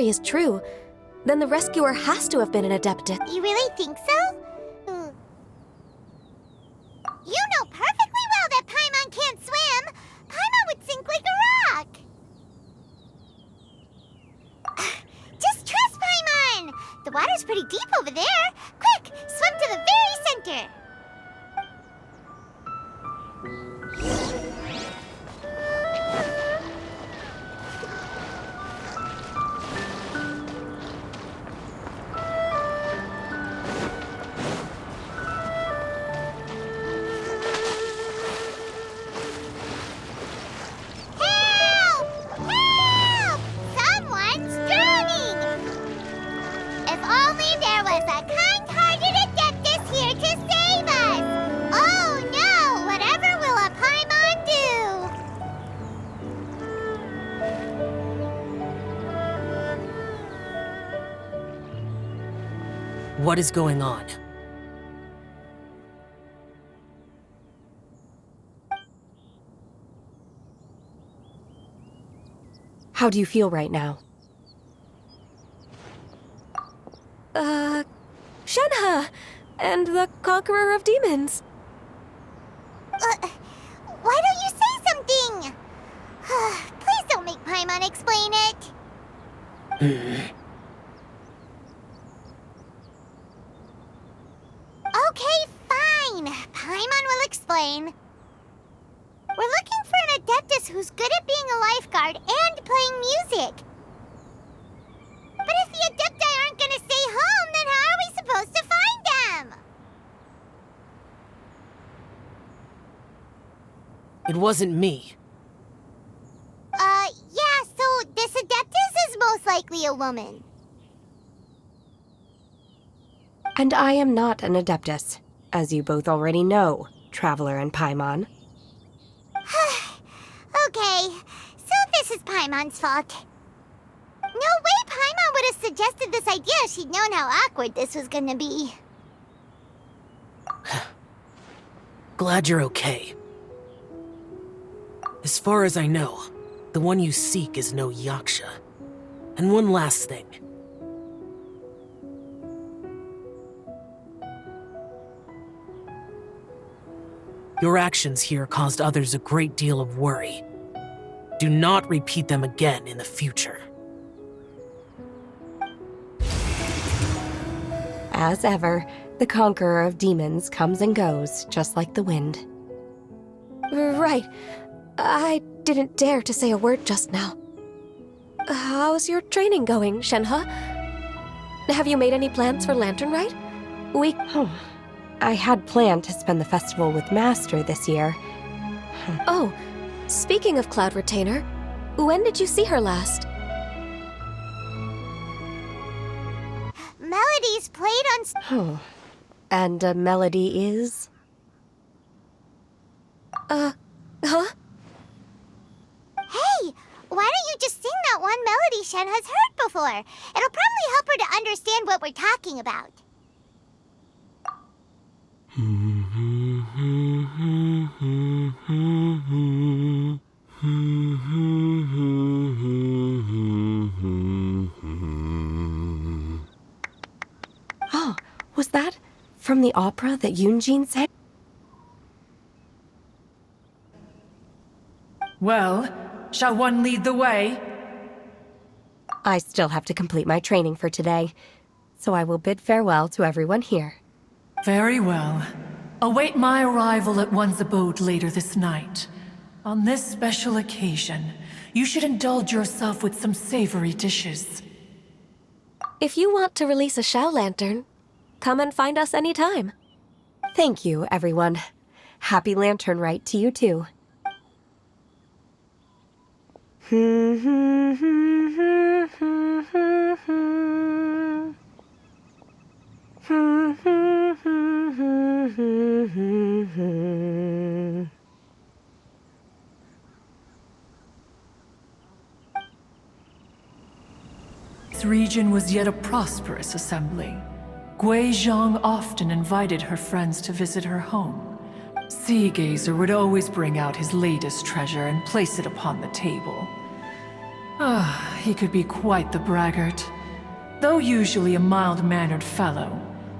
is true, then the rescuer has to have been an Adeptus. You really think so? You know perfectly well that Paimon can't swim! Paimon would sink like a rock! Just trust Paimon! The water's pretty deep over there! Quick, swim to the very center! What is going on? How do you feel right now? Shenhe! And the Conqueror of Demons! Why don't you say something? Please don't make Paimon explain it. Okay, fine. Paimon will explain. We're looking for an Adeptus who's good at being a lifeguard and playing music. But if the Adepti aren't gonna stay home, then how are we supposed to find them? It wasn't me. Yeah, so this Adeptus is most likely a woman. And I am not an Adeptus, as you both already know, Traveler and Paimon. Okay, so this is Paimon's fault. No way Paimon would have suggested this idea if she'd known how awkward this was gonna be. Glad you're okay. As far as I know, the one you seek is no Yaksha. And one last thing. Your actions here caused others a great deal of worry. Do not repeat them again in the future. As ever, the Conqueror of Demons comes and goes, just like the wind. Right. I didn't dare to say a word just now. How's your training going, Shenhe? Have you made any plans for Lantern Rite? I had planned to spend the festival with Master this year. Oh, speaking of Cloud Retainer, when did you see her last? Melody's played on... And a melody is? Huh? Hey, why don't you just sing that one melody Shen has heard before? It'll probably help her to understand what we're talking about. Oh, was that from the opera that Yunjin sang? Well, shall one lead the way? I still have to complete my training for today, so I will bid farewell to everyone here. Very well. Await my arrival at one's abode later this night. On this special occasion, you should indulge yourself with some savory dishes. If you want to release a Shao Lantern, come and find us anytime. Thank you, everyone. Happy Lantern Rite to you too. This region was yet a prosperous assembly. Gui Zhang often invited her friends to visit her home. Sea Gazer would always bring out his latest treasure and place it upon the table. he could be quite the braggart. Though usually a mild-mannered fellow,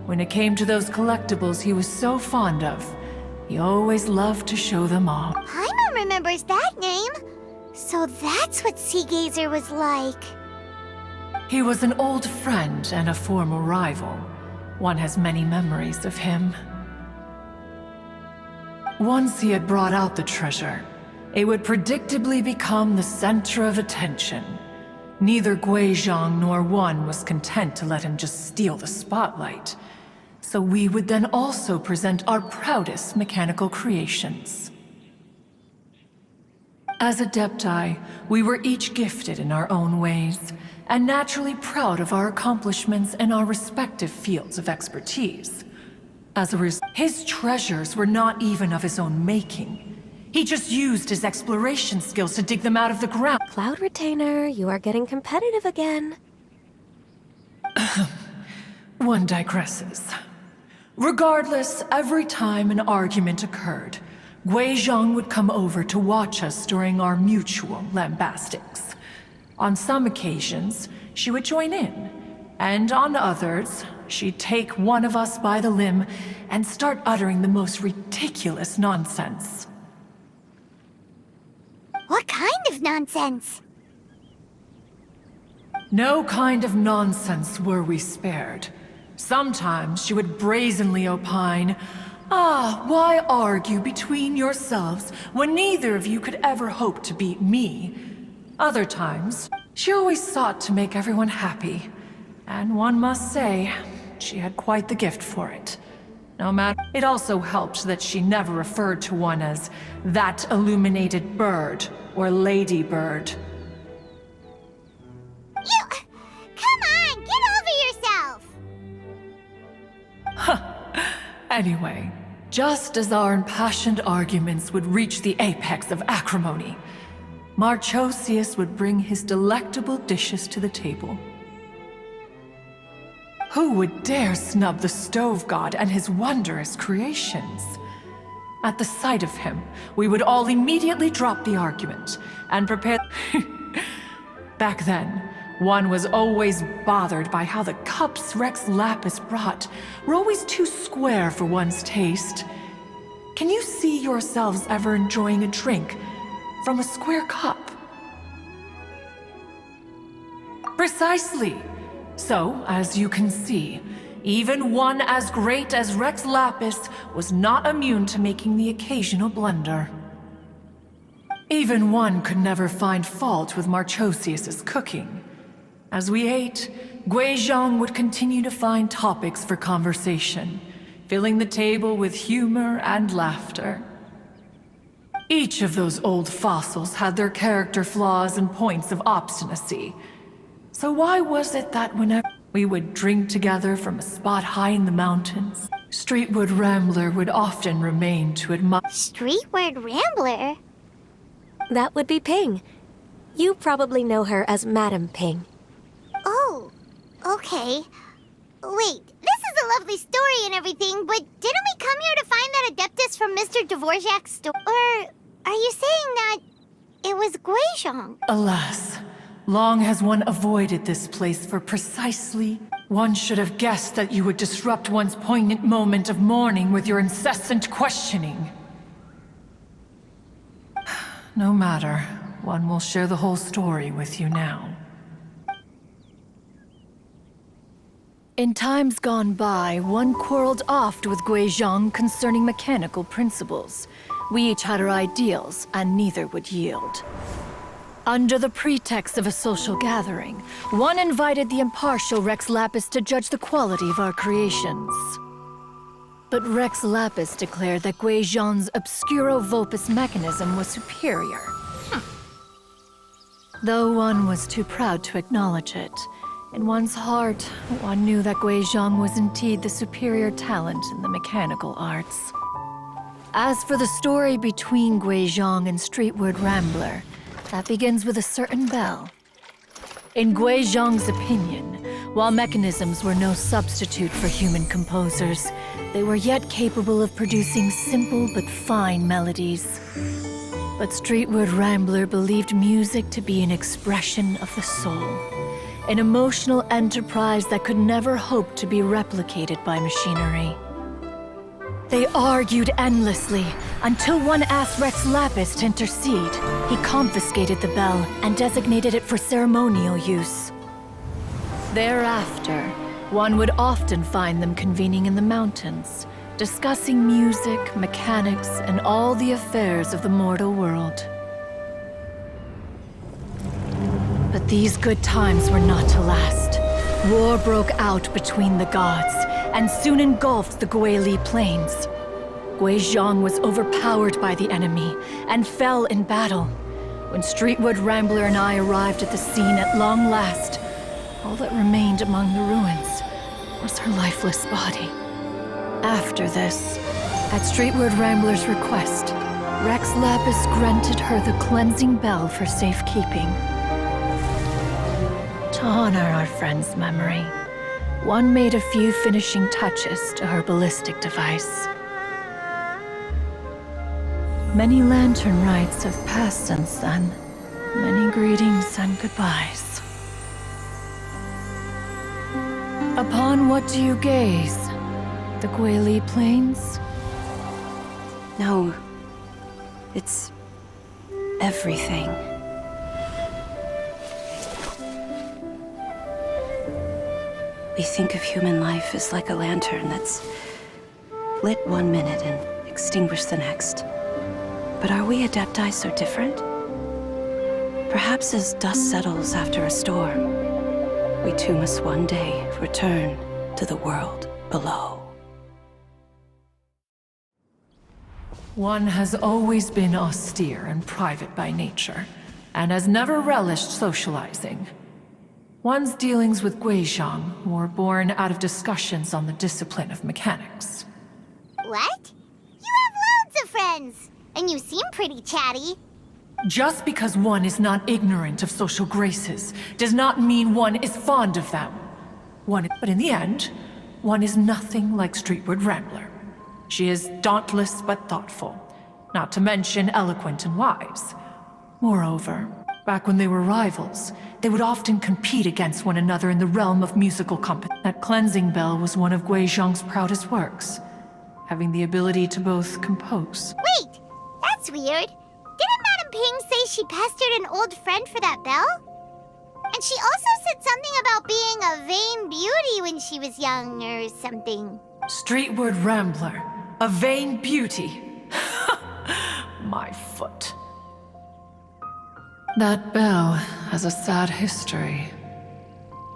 when it came to those collectibles he was so fond of, he always loved to show them off. Paimon remembers that name. So that's what Seagazer was like. He was an old friend and a former rival. One has many memories of him. Once he had brought out the treasure, it would predictably become the center of attention. Neither Guizhong nor One was content to let him just steal the spotlight. So we would then also present our proudest mechanical creations. As Adepti, we were each gifted in our own ways, and naturally proud of our accomplishments in our respective fields of expertise. As a result, his treasures were not even of his own making. He just used his exploration skills to dig them out of the ground. Cloud Retainer, you are getting competitive again. One digresses. Regardless, every time an argument occurred, Guizhong would come over to watch us during our mutual lambastics. On some occasions, she would join in, and on others, she'd take one of us by the limb and start uttering the most ridiculous nonsense. What kind of nonsense? No kind of nonsense were we spared. Sometimes she would brazenly opine, why argue between yourselves when neither of you could ever hope to beat me? Other times, she always sought to make everyone happy. And one must say, she had quite the gift for it. No matter. It also helped that she never referred to one as that illuminated bird or ladybird. You... Come on, get over yourself! Anyway, just as our impassioned arguments would reach the apex of acrimony, Marchosius would bring his delectable dishes to the table. Who would dare snub the stove god and his wondrous creations? At the sight of him, we would all immediately drop the argument and prepare. Back then, one was always bothered by how the cups Rex Lapis brought were always too square for one's taste. Can you see yourselves ever enjoying a drink from a square cup? Precisely. So, as you can see, even one as great as Rex Lapis was not immune to making the occasional blunder. Even one could never find fault with Marchosius's cooking. As we ate, Guizhong would continue to find topics for conversation, filling the table with humor and laughter. Each of those old fossils had their character flaws and points of obstinacy. So why was it that whenever we would drink together from a spot high in the mountains, Streetwood Rambler would often remain to admire— Streetward Rambler? That would be Ping. You probably know her as Madam Ping. Oh, okay. Wait, this is a lovely story and everything, but didn't we come here to find that Adeptus from Mr. Dvorak's store? Or are you saying that it was Guizhong? Alas, long has one avoided this place for precisely— One should have guessed that you would disrupt one's poignant moment of mourning with your incessant questioning. No matter, one will share the whole story with you now. In times gone by, one quarreled oft with Guizhong concerning mechanical principles. We each had our ideals, and neither would yield. Under the pretext of a social gathering, one invited the impartial Rex Lapis to judge the quality of our creations. But Rex Lapis declared that Guizhong's Obscuro Vulpus mechanism was superior. Though one was too proud to acknowledge it, in one's heart, one knew that Guizhong was indeed the superior talent in the mechanical arts. As for the story between Guizhong and Streetward Rambler, that begins with a certain bell. In Guizhong's opinion, while mechanisms were no substitute for human composers, they were yet capable of producing simple but fine melodies. But Streetward Rambler believed music to be an expression of the soul, an emotional enterprise that could never hope to be replicated by machinery. They argued endlessly until one asked Rex Lapis to intercede. He confiscated the bell and designated it for ceremonial use. Thereafter, one would often find them convening in the mountains, discussing music, mechanics, and all the affairs of the mortal world. But these good times were not to last. War broke out between the gods, and soon engulfed the Guili Plains. Guizhong was overpowered by the enemy, and fell in battle. When Streetwood Rambler and I arrived at the scene at long last, all that remained among the ruins was her lifeless body. After this, at Streetward Rambler's request, Rex Lapis granted her the cleansing bell for safekeeping. To honor our friend's memory, one made a few finishing touches to her ballistic device. Many lantern rites have passed since then. Many greetings and goodbyes. Upon what do you gaze? The Guili Plains? No. It's everything. We think of human life as like a lantern that's lit one minute and extinguished the next. But are we Adepti so different? Perhaps as dust settles after a storm, we too must one day return to the world below. One has always been austere and private by nature, and has never relished socializing. One's dealings with Guizhong were born out of discussions on the discipline of mechanics. What? You have loads of friends, and you seem pretty chatty. Just because one is not ignorant of social graces does not mean one is fond of them. But in the end, one is nothing like Streetward Rambler. She is dauntless but thoughtful, not to mention eloquent and wise. Moreover, back when they were rivals, they would often compete against one another in the realm of musical competition. That cleansing bell was one of Guizhong's proudest works, having the ability to both compose. Wait, that's weird. Didn't Madame Ping say she pestered an old friend for that bell? And she also said something about being a vain beauty when she was young or something. Streetward Rambler, a vain beauty. My foot. That bell has a sad history.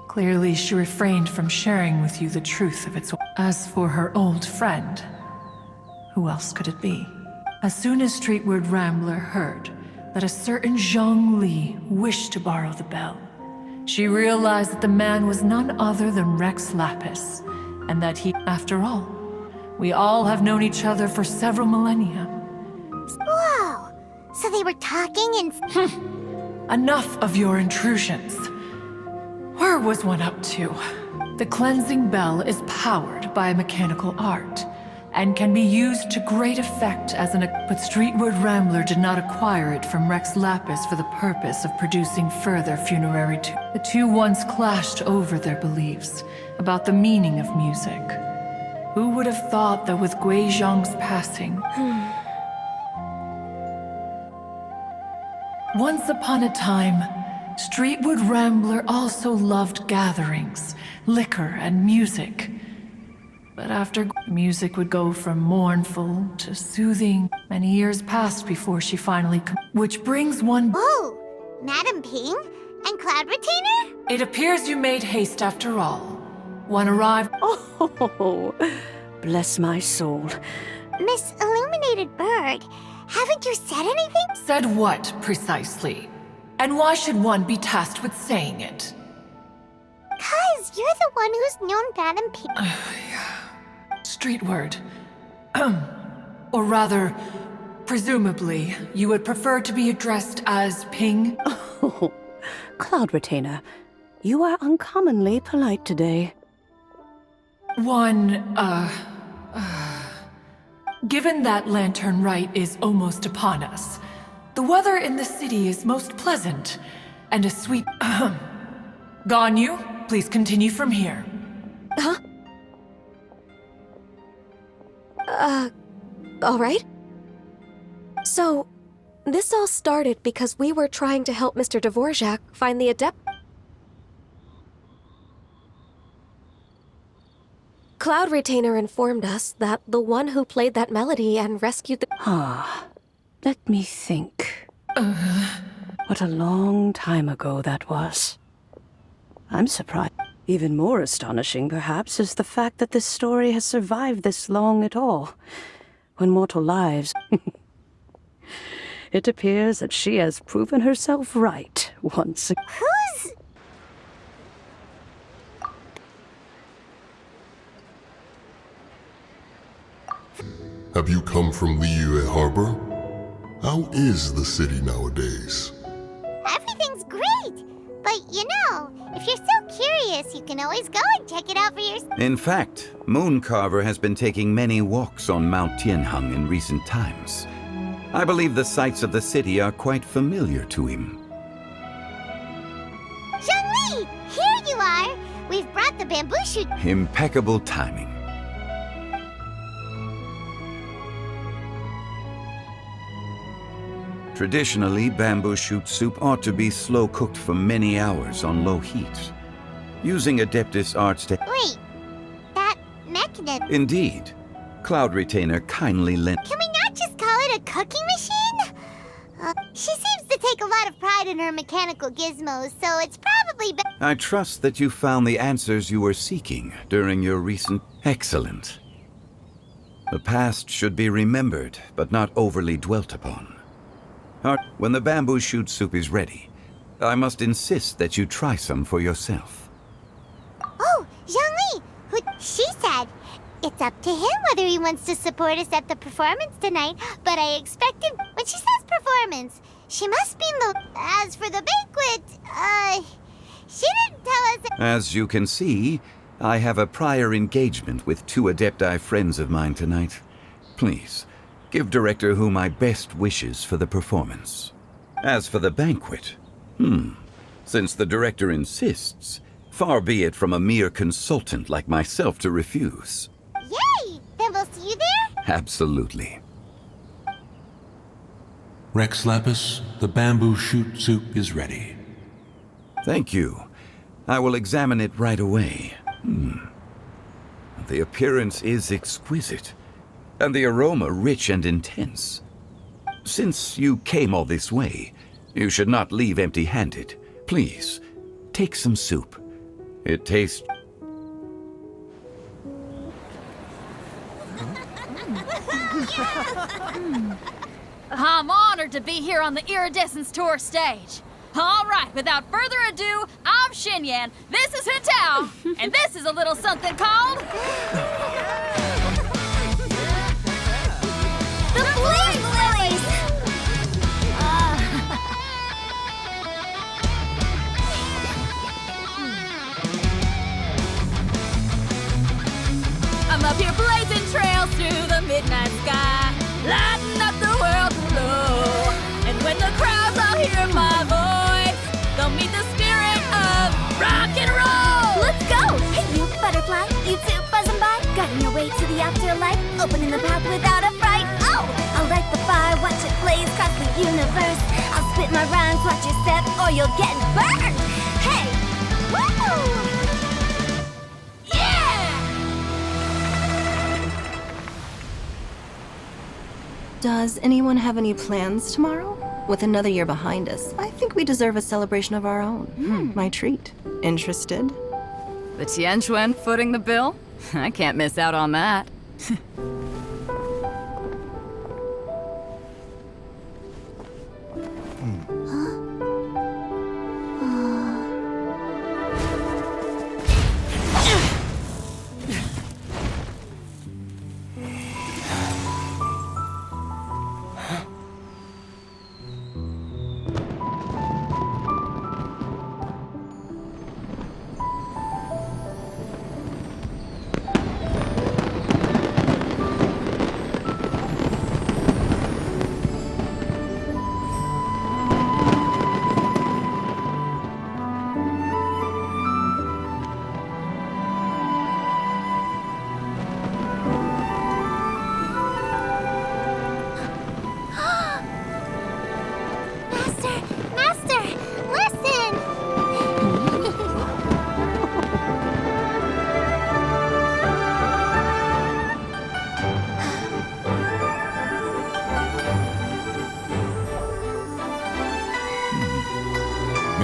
Clearly, she refrained from sharing with you the truth of its. As for her old friend, who else could it be? As soon as Streetward Rambler heard that a certain Zhang Li wished to borrow the bell, she realized that the man was none other than Rex Lapis, and that he, after all, we all have known each other for several millennia. Whoa! So they were talking and... Enough of your intrusions. Where was one up to? The cleansing bell is powered by a mechanical art, and can be used to great effect as an... But Streetward Rambler did not acquire it from Rex Lapis for the purpose of producing further funerary The two once clashed over their beliefs about the meaning of music. Who would have thought that with Guizhong's passing... Once upon a time, Streetward Rambler also loved gatherings, liquor, and music. But after music would go from mournful to soothing, many years passed before she finally which brings one... Oh, Madame Ping and Cloud Retainer? It appears you made haste after all. One arrived... Oh, bless my soul. Miss Illuminated Bird, haven't you said anything? Said what, precisely? And why should one be tasked with saying it? 'Cause you're the one who's known Madame Ping. Streetward. Or rather, presumably, you would prefer to be addressed as Ping? Oh, Cloud Retainer, you are uncommonly polite today. Given that Lantern Rite is almost upon us, The weather in the city is most pleasant, and a sweet... Ganyu, please continue from here. Huh? All right. So, this all started because we were trying to help Mr. Dvorak find the adept. Cloud Retainer informed us that the one who played that melody and rescued the... Let me think. What a long time ago that was. I'm surprised. Even more astonishing, perhaps, is the fact that this story has survived this long at all. When mortal lives... It appears that she has proven herself right once again. Who's... Have you come from Liyue Harbor? How is the city nowadays? Everything's great! But you know, if you're so curious, you can always go and check it out for yourself. In fact, Mooncarver has been taking many walks on Mount Tianheng in recent times. I believe the sights of the city are quite familiar to him. Zhongli! Here you are! We've brought the bamboo shoot. Impeccable timing. Traditionally, bamboo shoot soup ought to be slow cooked for many hours on low heat. Using Adeptus arts to... Wait, that mechanism... Indeed. Cloud Retainer kindly lent... Can we not just call it a cooking machine? She seems to take a lot of pride in her mechanical gizmos, so it's probably I trust that you found the answers you were seeking during your recent... Excellent. The past should be remembered, but not overly dwelt upon. When the bamboo shoot soup is ready, I must insist that you try some for yourself. Oh, Zhongli! She said it's up to him whether he wants to support us at the performance tonight, but I expected... When she says performance, she must mean the... As for the banquet, she didn't tell us... As you can see, I have a prior engagement with 2 Adepti friends of mine tonight. Please, give Director Hu my best wishes for the performance. As for the banquet, since the Director insists, far be it from a mere consultant like myself to refuse. Yay! Then we'll see you there? Absolutely. Rex Lapis, the bamboo shoot soup is ready. Thank you. I will examine it right away. The appearance is exquisite, and the aroma rich and intense. Since you came all this way, you should not leave empty-handed. Please, take some soup. It tastes... I'm honored to be here on the Iridescence Tour stage. All right, without further ado, I'm Xinyan, this is Hitao, and this is a little something called... The Flame Lilies! I'm up here blazing trails through the midnight sky, lighting up the world below. And when the crowds all hear my voice, they'll meet the spirit of rock and roll. Let's go! Hey, you butterfly, you too buzzing by, guiding your way to the afterlife, opening the path without a fright. Oh! I'll light the fire, watch it blaze across the universe. I'll spit my rhymes, watch you step, or you'll get burned. Hey! Woo! Does anyone have any plans tomorrow? With another year behind us, I think we deserve a celebration of our own. My treat. Interested? The Tianquan footing the bill? I can't miss out on that.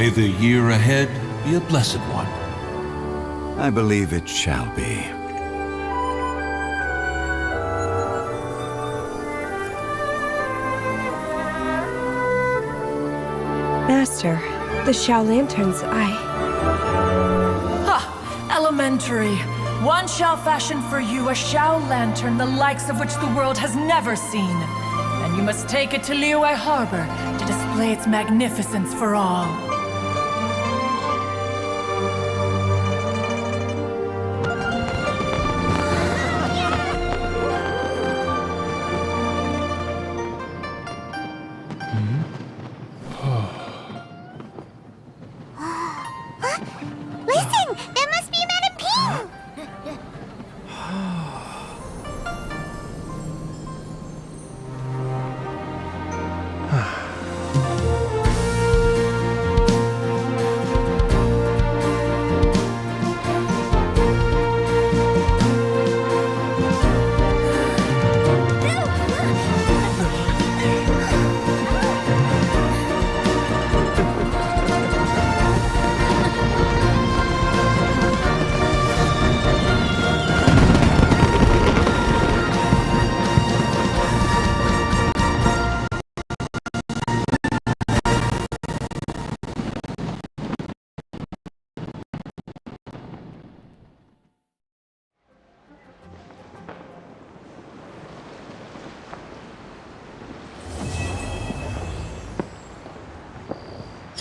May the year ahead be a blessed one. I believe it shall be. Master, the Xiao Lanterns, Ha! Elementary. One shall fashion for you a Xiao Lantern the likes of which the world has never seen. And you must take it to Liyue Harbor to display its magnificence for all.